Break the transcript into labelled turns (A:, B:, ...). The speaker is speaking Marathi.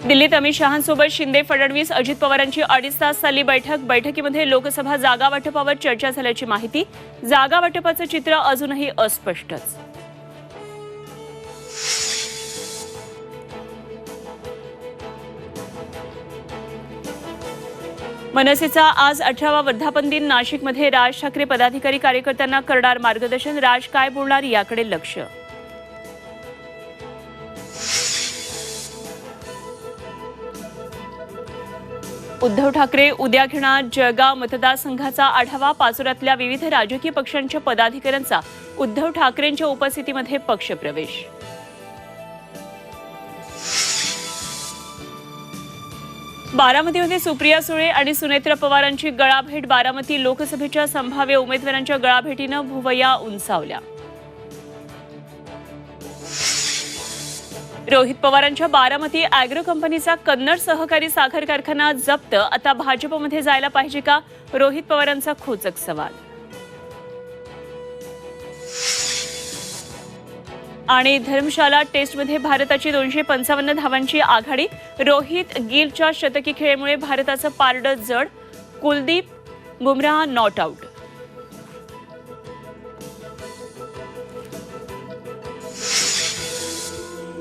A: दिल्लीत अमित शहांसोबत शिंदे, फडणवीस, अजित पवारांची 2.5 तास चालली बैठक. बैठकीमध्ये लोकसभा जागा वाटपावर चर्चा झाल्याची माहिती. जागा वाटपाचं चित्र अजूनही अस्पष्टच. मनसेचा आज 18वा वर्धापन दिन. नाशिकमध्ये राज ठाकरे पदाधिकारी कार्यकर्त्यांना करणार मार्गदर्शन. राज काय बोलणार याकडे लक्ष. उद्धव ठाकरे उद्या घेणार जळगाव मतदारसंघाचा आढावा. पाचोऱ्यातल्या विविध राजकीय पक्षांच्या पदाधिकाऱ्यांचा उद्धव ठाकरेंच्या उपस्थितीमध्ये पक्षप्रवेश. बारामतीमध्ये सुप्रिया सुळे आणि सुनेत्रा पवारांची गळाभेट. बारामती लोकसभेच्या संभाव्य उमेदवारांच्या गळाभेटीनं भुवया उंचावल्या. रोहित पवारांच्या बारामती अॅग्रो कंपनीचा कन्नड सहकारी साखर कारखाना जप्त. आता भाजपमध्ये जायला पाहिजे का, रोहित पवारांचा खोचक सवाल. आणि धर्मशाला टेस्टमध्ये भारताची 255 धावांची आघाडी. रोहित गिलच्या शतकी खेळीमुळे भारताचं पारडं जड. Kuldeep Bumrah not out.